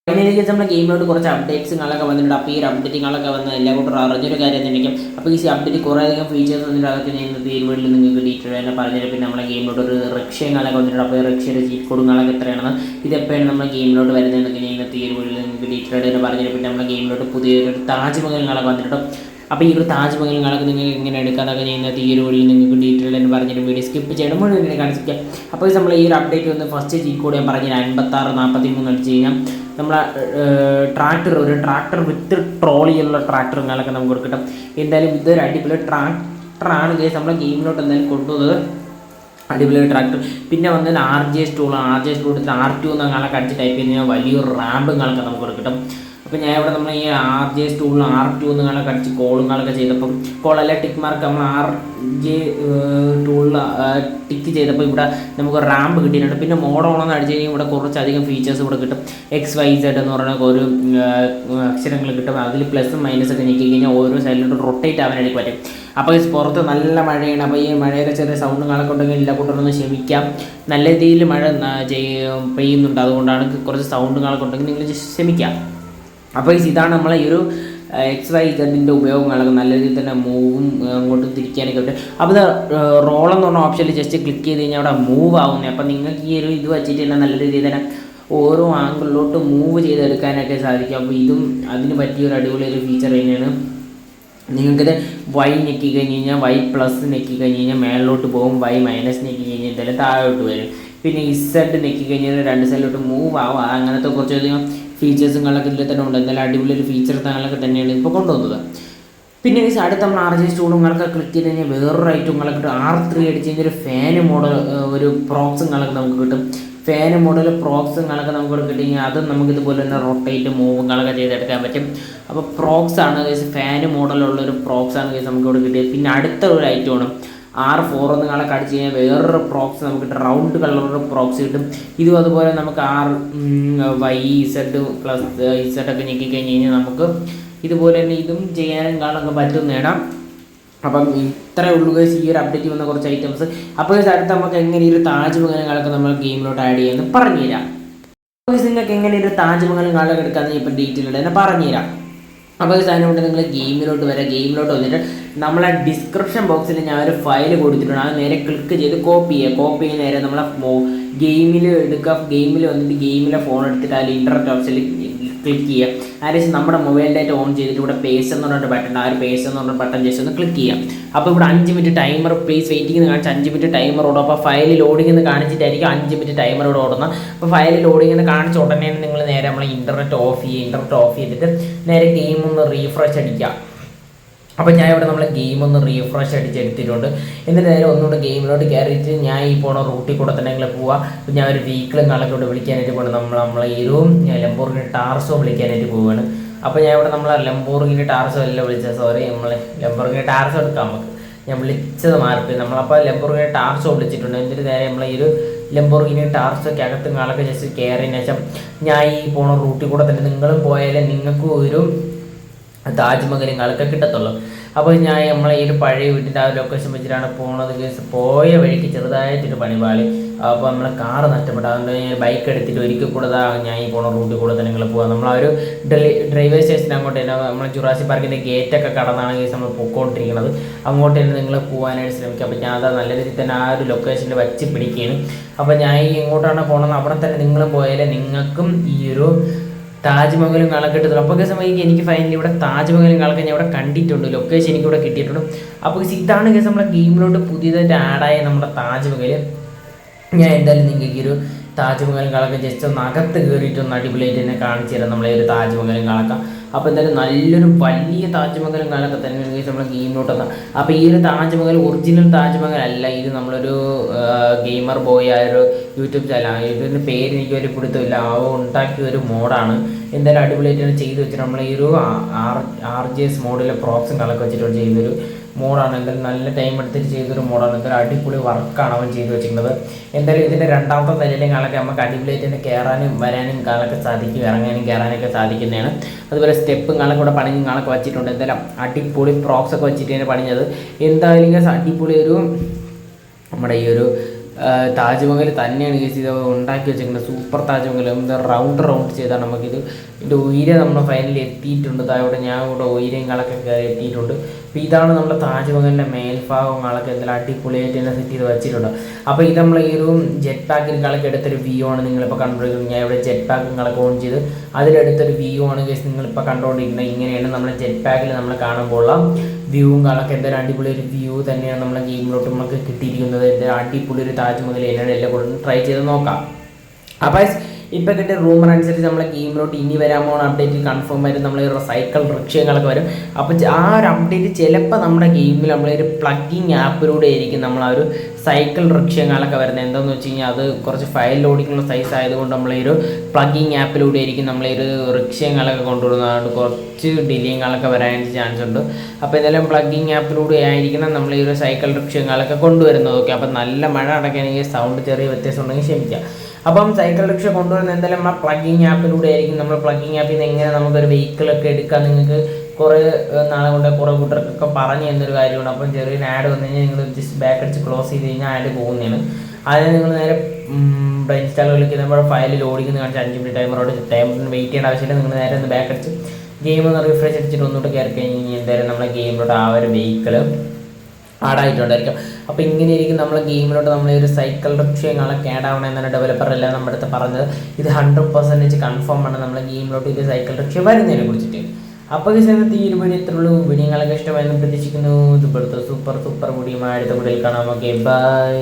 അതിലേക്ക് നമ്മുടെ ഗെയിമിലോട്ട് കുറച്ച് അപ്ഡേറ്റ്സുകളൊക്കെ വന്നിട്ടുണ്ട്. അപ്പോൾ ഈ ഒരു അപ്ഡേറ്റുകളൊക്കെ വന്ന എല്ലാ കൂട്ടരും അറിഞ്ഞൊരു കാര്യം തന്നെയായിരിക്കും. അപ്പോൾ ഈ അപ്ഡേറ്റ് കുറേയധികം ഫീച്ചേഴ്സ് വന്നിട്ട് അതൊക്കെ ഞാൻ ഇന്നത്തെ ഈ വീഡിയോയിൽ നിങ്ങൾക്ക് ഡീറ്റെയിൽ തന്നെ പറഞ്ഞുതരാം. പിന്നെ നമ്മുടെ ഗെയിമിലോട്ട് ഒരു റഷ്യങ്ങളൊക്കെ വന്നിട്ടുണ്ട്. അപ്പോൾ ഈ റഷ്യയുടെ ചീറ്റ് കോഡുകളൊക്കെ എത്രയാണെന്ന് ഇതെപ്പോഴാണ് നമ്മുടെ ഗെയിമിലോട്ട് വരുന്നതെന്നൊക്കെ ഞാൻ ഇന്നത്തെ ഈ ഒരു വീഡിയോയിൽ നിങ്ങൾക്ക് ഡീറ്റെയിൽ തന്നെ പറഞ്ഞുതരാം. പിന്നെ നമ്മുടെ ഗെയിമിലോട്ട് പുതിയൊരു താജ്മഹലുകളൊക്കെ വന്നിട്ടുണ്ട്. അപ്പോൾ ഈ ഒരു താജ്മഹലുകളൊക്കെ നിങ്ങൾക്ക് എങ്ങനെ എടുക്കാമെന്നൊക്കെ ഞാൻ ഇന്നത്തെ ഈ ഒരു വീഡിയോയിൽ നിങ്ങൾക്ക് ഡീറ്റെയിൽ തന്നെ പറഞ്ഞിട്ട് വീഡിയോ സ്കിപ്പ് ചെയ്യണം മുഴുവൻ ഇങ്ങനെ കാണിച്ചിരിക്കാം. അപ്പോൾ നമ്മൾ ഈ ഒരു അപ്ഡേറ്റ് വന്ന് ഫസ്റ്റ് ചീറ്റ് കോഡ് ഞാൻ പറഞ്ഞാൽ 5643 അടിച്ച് കഴിഞ്ഞാൽ നമ്മളെ ഒരു ട്രാക്ടർ വിത്ത് ട്രോളിയുള്ള ട്രാക്ടറുകളൊക്കെ നമുക്ക് കിട്ടും. എന്തായാലും ഇതൊരു അടിപൊളി ട്രാക്ടറാണ് ഗൈസ് നമ്മളെ ഗെയിമിലോട്ട് എന്തായാലും കൊണ്ടുപോകുന്നത്. അടിപൊളി ട്രാക്ടർ. പിന്നെ വന്നതിൽ RJ സ്റ്റൂൾ എടുത്ത് R2 എന്നങ്ങളൊക്കെ അടിച്ച് ടൈപ്പ് ചെയ്ത് കഴിഞ്ഞാൽ വലിയൊരു റാമ്പുകളൊക്കെ നമുക്ക് കിട്ടും. അപ്പോൾ ഞാൻ ഇവിടെ നമ്മൾ ഈ RJ സ്റ്റൂളിൽ R2 എന്നങ്ങളൊക്കെ അടിച്ച് കോളുകളൊക്കെ ചെയ്തപ്പം കോളല്ല ടിക്ക് മാർക്ക് നമ്മൾ RJ ടൂളിൽ ടിക്ക് ചെയ്തപ്പോൾ ഇവിടെ നമുക്ക് റാമ്പ് കിട്ടിയിട്ടുണ്ട്. പിന്നെ മോഡോണെന്ന് അടിച്ച് കഴിഞ്ഞാൽ ഇവിടെ കുറച്ചധികം ഫീച്ചേഴ്സ് ഇവിടെ കിട്ടും. XYZ എന്ന് പറയുന്ന ഒരു അക്ഷരങ്ങൾ കിട്ടും. അതിൽ പ്ലസും മൈനസൊക്കെ ഞെക്കി കഴിഞ്ഞാൽ ഓരോ സൈഡിലോട്ട് റൊട്ടേറ്റ് ആവാനായിട്ട് പറ്റും. അപ്പോൾ പുറത്ത് നല്ല മഴയാണ്. അപ്പോൾ ഈ മഴയൊക്കെ ചെറിയ സൗണ്ടുകളൊക്കെ ഉണ്ടെങ്കിൽ എല്ലാ കൂട്ടരൊന്ന് ക്ഷമിക്കാം. നല്ല രീതിയിൽ മഴ പെയ്യുന്നുണ്ട്, അതുകൊണ്ടാണ് കുറച്ച് സൗണ്ടുകളൊക്കെ ഉണ്ടെങ്കിൽ നിങ്ങൾ ക്ഷമിക്കാം. അപ്പോൾ ഇതാണ് നമ്മളെ ഈ ഒരു XYZ ഉപയോഗങ്ങളൊക്കെ നല്ല രീതിയിൽ തന്നെ മൂവും അങ്ങോട്ട് തിരിക്കാനൊക്കെ പറ്റും. അപ്പോൾ ഇത് റോളെന്ന് പറഞ്ഞ ഓപ്ഷനിൽ ജസ്റ്റ് ക്ലിക്ക് ചെയ്ത് കഴിഞ്ഞാൽ അവിടെ മൂവ് ആവുന്നത്. അപ്പോൾ നിങ്ങൾക്ക് ഈ ഒരു ഇത് വെച്ചിട്ട് തന്നെ നല്ല രീതിയിൽ തന്നെ ഓരോ ആംഗിളിലോട്ട് മൂവ് ചെയ്തെടുക്കാനായിട്ട് സാധിക്കും. അപ്പോൾ ഇതും അതിന് പറ്റിയൊരു അടിപൊളി ഒരു ഫീച്ചർ തന്നെയാണ്. നിങ്ങൾക്കിത് Y ഞെക്കി കഴിഞ്ഞ് കഴിഞ്ഞാൽ Y+ ഞെക്കി കഴിഞ്ഞ് കഴിഞ്ഞാൽ മേളിലോട്ട് പോകും, Y- ഞെക്കി കഴിഞ്ഞാൽ എന്തായാലും താഴോട്ട് വരും. പിന്നെ Z ഞെക്കി കഴിഞ്ഞാൽ രണ്ട് സൈഡിലോട്ട് മൂവ് ആവും. അങ്ങനത്തെ കുറച്ചധികം ഫീച്ചേഴ്സുകളൊക്കെ ഇതിൽ തന്നെ ഉണ്ട്. എന്തായാലും അടിപൊളി ഒരു ഫീച്ചർ താങ്കളൊക്കെ തന്നെയാണ് ഇപ്പോൾ കൊണ്ടുവന്നത്. പിന്നെ ഈ അടുത്ത് നമ്മൾ RJ സ്റ്റൂളുകളൊക്കെ ക്ലിക്ക് ചെയ്ത് കഴിഞ്ഞാൽ വേറൊരു ഐറ്റങ്ങളൊക്കെ കിട്ടും. R3 അടിച്ച് കഴിഞ്ഞാൽ ഒരു ഫാന് മോഡൽ ഒരു പ്രോക്സുകളൊക്കെ നമുക്ക് കിട്ടും. ഫാന് മോഡൽ പ്രോക്സുകളൊക്കെ നമുക്ക് കിട്ടി കഴിഞ്ഞാൽ അതും നമുക്ക് ഇതുപോലെ തന്നെ റൊട്ടേറ്റ് മൂവുകളൊക്കെ ചെയ്തെടുക്കാൻ പറ്റും. അപ്പോൾ പ്രോക്സാണ് കേസ്, ഫാന് മോഡലുള്ളൊരു പ്രോക്സാണ് കേസ് നമുക്ക് ഇവിടെ കിട്ടിയത്. പിന്നെ അടുത്ത ഒരു ഐറ്റമാണ് R4 എന്നങ്ങളൊക്കെ അടിച്ച് കഴിഞ്ഞാൽ വേറൊരു പ്രോക്സ് നമുക്ക് കിട്ടും. റൗണ്ട് കളറൊരു പ്രോക്സ് കിട്ടും. ഇതും അതുപോലെ നമുക്ക് YZ+ ഒക്കെ ഞെക്കി കഴിഞ്ഞ് കഴിഞ്ഞാൽ നമുക്ക് ഇതുപോലെ തന്നെ ഇതും ചെയ്യാനും കാണാനൊക്കെ പറ്റുന്നതാണ്. അപ്പം ഇത്രയേ ഉള്ളൂ ഗൈസ് ഈ ഒരു അപ്ഡേറ്റ് വന്ന കുറച്ച് ഐറ്റംസ്. അപ്പോൾ അടുത്ത് നമുക്ക് എങ്ങനെ ഈ ഒരു താജ്മഹലുകളൊക്കെ നമ്മൾ ഗെയിമിലോട്ട് ആഡ് ചെയ്യാമെന്ന് പറഞ്ഞുതരാം. നിങ്ങൾക്ക് എങ്ങനെ ഒരു താജ്മഹലുകളൊക്കെ എടുക്കാമെന്ന് ഇപ്പം ഡീറ്റെയിൽ തന്നെ പറഞ്ഞുതരാം. അപ്പോൾ അതിനുകൊണ്ട് നിങ്ങൾ ഗെയിമിലോട്ട് വന്നിട്ട് നമ്മളെ ഡിസ്ക്രിപ്ഷൻ ബോക്സിൽ ഞാൻ ഒരു ഫയൽ കൊടുത്തിട്ടുണ്ട്. അത് നേരെ ക്ലിക്ക് ചെയ്ത് കോപ്പി ചെയ്യുക. നേരെ നമ്മളെ ഗെയിമിൽ എടുക്കുക. ഗെയിമിൽ വന്നിട്ട് ഗെയിമിലെ ഫോൺ എടുത്തിട്ട് അതിൽ ഇൻ്റർനെറ്റ് ഓപ്ഷനിൽ ക്ലിക്ക് ചെയ്യുക. അതിനുശേഷം നമ്മുടെ മൊബൈൽ ഡാറ്റ ഓൺ ചെയ്തിട്ട് ഇവിടെ പേസ്റ്റ് എന്ന് പറഞ്ഞിട്ട് ബട്ടൺ, ആ ഒരു പേസ്റ്റ് എന്ന് പറഞ്ഞ ബട്ടൺ ജസ്റ്റ് ഒന്ന് ക്ലിക്ക് ചെയ്യാം. അപ്പോൾ ഇവിടെ 5 മിനിറ്റ് ടൈമർ പ്ലീസ് വെയിറ്റിംഗ് എന്ന് കാണിച്ച് 5 മിനിറ്റ് ടൈമർ ഓടും. അപ്പോൾ ഫയൽ ലോഡിംഗ് എന്ന് കാണിച്ചിട്ടായിരിക്കും 5 മിനിറ്റ് ടൈമർ ഇവിടെ ഓടുന്നത്. അപ്പോൾ ഫയൽ ലോഡിംഗ് എന്ന് കാണിച്ച ഉടനെ നിങ്ങൾ നേരെ നമ്മൾ ഇൻ്റർനെറ്റ് ഓഫ് ചെയ്തിട്ട് നേരെ ഗെയിം ഒന്ന് റീഫ്രഷ് അടിക്കുക. അപ്പോൾ ഞാൻ ഇവിടെ നമ്മളെ ഗെയിം ഒന്ന് റീഫ്രഷ് അടിച്ചെടുത്തിട്ടുണ്ട്. എന്നിട്ട് നേരെ ഒന്നുകൂടെ ഗെയിമിലോട്ട് കയറിയിട്ട് ഞാൻ ഈ പോണ റൂട്ടിൽ കൂടെ തന്നെ നിങ്ങൾ പോവുക. അപ്പോൾ ഞാൻ ഒരു വീക്കിളുകളൊക്കെ ഇവിടെ വിളിക്കാനായിട്ട് പോകുന്നത് നമ്മളെ ഈ ഒരു ലംബോർഗിനി ടാർസോ വിളിക്കാനായിട്ട് പോവുകയാണ്. അപ്പോൾ ഞാൻ ഇവിടെ നമ്മളെ ലംബോർഗിനി ടാർസോ അല്ല വിളിച്ചത്, സോറി, നമ്മളെ ലംബോർഗിനി ടാർസോ എടുക്കാം നമുക്ക്. ഞാൻ വിളിച്ചത് മാറിപ്പോയി. നമ്മളപ്പോൾ ലംബോർഗിനി ടാർസോ വിളിച്ചിട്ടുണ്ട്. എന്നിട്ട് നേരെ നമ്മളെ ഈ ഒരു ലംബോർഗിനി ടാർസോക്കകത്ത് നിങ്ങളൊക്കെ ജസ്റ്റ് കയറിയതിന് ശേഷം ഞാൻ ഈ പോണ റൂട്ടിൽ കൂടെ തന്നെ നിങ്ങളും പോയാലേ നിങ്ങൾക്കും ഒരു താജ്മഹലുകളൊക്കെ കിട്ടത്തുള്ളൂ. അപ്പോൾ ഞാൻ നമ്മളെ ഈ ഒരു പഴയ വീട്ടിൻ്റെ ആ ലൊക്കേഷൻ വെച്ചിട്ടാണ് പോകുന്നത്. പോയ വഴിക്ക് ചെറുതായിട്ടൊരു പണിപാളി. അപ്പോൾ നമ്മളെ കാറ് നഷ്ടപ്പെട്ടു. അതുകൊണ്ട് ഞാൻ ബൈക്ക് എടുത്തിട്ട് ഒരിക്കൽ കൂടെ ഞാൻ ഈ പോണ റൂട്ടിൽ കൂടെ തന്നെ നിങ്ങൾ പോകാം. നമ്മൾ ആ ഒരു ഡ്രൈവേ സ്റ്റേഷൻ അങ്ങോട്ട് തന്നെ നമ്മൾ ജുറാസിക് പാർക്കിൻ്റെ ഗേറ്റൊക്കെ കടന്നാണ് നമ്മൾ പൊക്കോണ്ടിരിക്കുന്നത്. അങ്ങോട്ട് തന്നെ നിങ്ങൾ പോകാനായിട്ട് ശ്രമിക്കുക. അപ്പോൾ ഞാൻ അത് നല്ല രീതിയിൽ തന്നെ ആ ഒരു ലൊക്കേഷനിൽ വച്ച് പിടിക്കുകയാണ്. അപ്പോൾ ഞാൻ എങ്ങോട്ടാണ് പോകുന്നത് അവിടെ തന്നെ നിങ്ങളും പോയാലേ നിങ്ങൾക്കും ഈ ഒരു താജ്മഹലുകളൊക്കെ കിട്ടുന്നു. അപ്പോൾ സമയം എനിക്ക് ഫൈനലി ഇവിടെ താജ്മഹലുകളൊക്കെ ഞാൻ ഇവിടെ കണ്ടിട്ടുണ്ട്, ലൊക്കേഷൻ എനിക്ക് ഇവിടെ കിട്ടിയിട്ടുണ്ട്. അപ്പോൾ ഇതാണ് കേസ് നമ്മളെ ഗെയിമിലോട്ട് പുതിയതായിട്ട് ആഡായ നമ്മുടെ താജ്മഹൽ. ഞാൻ എന്തായാലും നിങ്ങൾക്ക് ഈ ഒരു താജ്മഹലുകളൊക്കെ ജസ്റ്റ് ഒന്ന് അകത്ത് കയറിയിട്ടൊന്ന് അടിപൊളിയായിട്ട് തന്നെ കാണിച്ചു തരാം നമ്മളെ ഒരു താജ്മഹലുകളൊക്കെ. അപ്പോൾ എന്തായാലും നല്ലൊരു വലിയ താജ്മഹലുകളൊക്കെ തന്നെ നമ്മുടെ ഗെയിമിലോട്ട് വന്നാൽ. അപ്പോൾ ഈ ഒരു താജ്മഹൽ ഒറിജിനൽ താജ്മഹൽ അല്ല, ഇത് നമ്മളൊരു ഗെയിമർ ബോയ് ആയ ഒരു യൂട്യൂബ് ചാനലാണ്. ഇതിൻ്റെ പേര് എനിക്ക് വലിയ പിടുത്തമില്ല. ഉണ്ടാക്കിയ ഒരു മോഡാണ്. എന്തായാലും അടിപൊളിയായിട്ടാണ് ചെയ്ത് വെച്ചിട്ട് നമ്മൾ ഈ ഒരു RJS മോഡിലെ പ്രോക്സുകളൊക്കെ വെച്ചിട്ട് ചെയ്തൊരു മോഡാണ്. എന്തായാലും നല്ല ടൈം എടുത്തിട്ട് ചെയ്തൊരു മോഡാണ്. എന്തായാലും അടിപൊളി വർക്കാണ് അവൻ ചെയ്ത് വെച്ചിരിക്കുന്നത്. എന്തായാലും ഇതിൻ്റെ രണ്ടാമത്തെ നിലയിലേക്കാളൊക്കെ നമുക്ക് അടിപൊളിയായിട്ട് തന്നെ കയറാനും വരാനും കാലൊക്കെ സാധിക്കും, ഇറങ്ങാനും കയറാനൊക്കെ സാധിക്കുന്നതാണ്. അതുപോലെ സ്റ്റെപ്പുകളൊക്കെ ഇവിടെ പണിഞ്ഞാളൊക്കെ വെച്ചിട്ടുണ്ട്. എന്തായാലും അടിപൊളി പ്രോക്സ് ഒക്കെ വെച്ചിട്ട് തന്നെ പണിഞ്ഞത്. എന്തായാലും അടിപൊളി ഒരു നമ്മുടെ ഈ ഒരു താജ്മഹൽ തന്നെയാണ് കേസ് ഇത് ഉണ്ടാക്കി വെച്ചിരിക്കുന്നത്. സൂപ്പർ താജ്മഹൽ എന്താ റൗണ്ട് ചെയ്താൽ നമുക്കിത് ഇതിൻ്റെ ഉയരെ നമ്മൾ ഫൈനലിൽ എത്തിയിട്ടുണ്ട്. അവിടെ ഞാൻ ഇവിടെ ഉയരങ്ങളൊക്കെ കയറി എത്തിയിട്ടുണ്ട്. അപ്പോൾ ഇതാണ് നമ്മുടെ താജ്മഹലിൻ്റെ മേൽഭാഗങ്ങളൊക്കെ എന്തെങ്കിലും അടിപൊളിയായിട്ട് തന്നെ സെറ്റ് ചെയ്ത് വെച്ചിട്ടുണ്ട്. അപ്പോൾ ഇത് നമ്മൾ ഈ ഒരു ജെറ്റ് പാക്കിങ്ങളൊക്കെ എടുത്തൊരു വ്യൂ ആണ് നിങ്ങളിപ്പോൾ കണ്ടുകൊണ്ടിരിക്കുന്നത്. ഞാൻ ഇവിടെ ജെറ്റ് പാക്കിങ്ങളൊക്കെ ഓൺ ചെയ്ത് അതിലെടുത്തൊരു വ്യൂ ആണ് കേസ് നിങ്ങളിപ്പോൾ കണ്ടുകൊണ്ടിരിക്കുന്നത്. ഇങ്ങനെയാണ് നമ്മുടെ ജെറ്റ് പാക്കിൽ നമ്മൾ കാണുമ്പോൾ വ്യൂവും കാണൊക്കെ എന്തായാലും അടിപൊളി ഒരു വ്യൂ തന്നെയാണ് നമ്മളെ ഗെയിമിലോട്ട് നമുക്ക് കിട്ടിയിരിക്കുന്നത്. എന്തായാലും അടിപൊളി ഒരു താജ്മഹൽ എന്നോട് എല്ലാം കൂടെ ട്രൈ ചെയ്ത് നോക്കാം. അപ്പോൾ ഇപ്പോൾ കിട്ടിയ റൂമർ അനുസരിച്ച് നമ്മളെ ഗെയിമിലോട്ട് ഇനി വരാൻ പോകുന്ന അപ്ഡേറ്റ് കൺഫേം ആയിട്ട് നമ്മൾ സൈക്കിൾ റിക്ഷകളൊക്കെ വരും. അപ്പോൾ ആ ഒരു അപ്ഡേറ്റ് ചിലപ്പോൾ നമ്മുടെ ഗെയിമിൽ നമ്മളൊരു പ്ലഗിങ് ആപ്പിലൂടെ ആയിരിക്കും നമ്മൾ ആ ഒരു സൈക്കിൾ റിക്ഷകളൊക്കെ വരുന്നത്. എന്താണെന്ന് വെച്ച് കഴിഞ്ഞാൽ അത് കുറച്ച് ഫയൽ ലോഡിങ്ങുള്ള സൈസ് ആയതുകൊണ്ട് നമ്മൾ ഈ ഒരു പ്ലഗിങ് ആപ്പിലൂടെ ആയിരിക്കും നമ്മൾ ഈ ഒരു റിക്ഷകളൊക്കെ കൊണ്ടുവരുന്നതുകൊണ്ട് കുറച്ച് ഡിലേകളൊക്കെ വരാനായിട്ട് ചാൻസ് ഉണ്ട്. അപ്പോൾ എന്തായാലും പ്ലഗിങ് ആപ്പിലൂടെ ആയിരിക്കണം നമ്മൾ ഈ ഒരു സൈക്കിൾ റിക്ഷകളൊക്കെ കൊണ്ടുവരുന്നത്. ഓക്കെ, അപ്പോൾ നല്ല മഴ അടയ്ക്കുകയാണെങ്കിൽ സൗണ്ട് ചെറിയ വ്യത്യാസം ഉണ്ടെങ്കിൽ ക്ഷമിക്കുക. അപ്പം സൈക്കിൾ റിക്ഷ കൊണ്ടുവരുന്ന എന്തായാലും ആ പ്ലഗിങ് ആപ്പിലൂടെ ആയിരിക്കും. നമ്മൾ പ്ലഗിങ് ആപ്പിൽ നിന്ന് എങ്ങനെ നമുക്കൊരു വെഹിക്കിളൊക്കെ എടുക്കാം നിങ്ങൾക്ക് കുറേ നാളെ കൊണ്ട് കുറേ കൂട്ടർക്കൊക്കെ പറഞ്ഞു തന്നൊരു കാര്യമാണ്. അപ്പം ചെറിയൊരു ആഡ് വന്നു കഴിഞ്ഞാൽ നിങ്ങൾ ജസ്റ്റ് ബാക്ക് അടിച്ച് ക്ലോസ് ചെയ്ത് കഴിഞ്ഞാൽ ആഡ് പോകുന്നതാണ്. അതിന് നിങ്ങൾ നേരെ ഇൻസ്റ്റാൾ കളിക്കുന്ന നമ്മുടെ ഫയൽ ലോഡിങ് കാണിച്ച് 5 മിനിറ്റ് ടൈമറിന് വെയിറ്റ് ചെയ്യേണ്ട ആവശ്യമില്ല. നിങ്ങൾ നേരെ ഒന്ന് ബാക്ക് അടിച്ച് ഗെയിം ഒന്ന് റിഫ്രഷ് അടിച്ചിട്ട് ഒന്നുകൂടെ കയറി കഴിഞ്ഞ് കഴിഞ്ഞാൽ എന്തായാലും നമ്മുടെ ഗെയിമിലോട്ട് ആ ഒരു വെഹിക്കിൾ ആഡായിട്ടുണ്ടായിരിക്കും. അപ്പോൾ ഇങ്ങനെയായിരിക്കും നമ്മളെ ഗെയിമിലോട്ട് നമ്മൾ ഈ ഒരു സൈക്കിൾ റിക്ഷകളൊക്കെ ആഡ് ആവണം എന്നാണ് ഡെവലപ്പറെല്ലാം നമ്മുടെ അടുത്ത് പറഞ്ഞത്. ഇത് 100% കൺഫേം ആണ് നമ്മളെ ഗെയിമിലോട്ട് ഇത് സൈക്കിൾ റിക്ഷ വരുന്നതിനെ കുറിച്ചിട്ട്. അപ്പോൾ ഇന്നത്തെ ഈ ഒരു വീഡിയോ ഇത്രയുള്ളൂ. വീഡിയോകളൊക്കെ ഇഷ്ടമായെന്ന് പ്രതീക്ഷിക്കുന്നു. ഇതുപോലത്തെ സൂപ്പർ വീഡിയോ അടുത്ത വീഡിയോയിൽ കാണാം. Okay, by.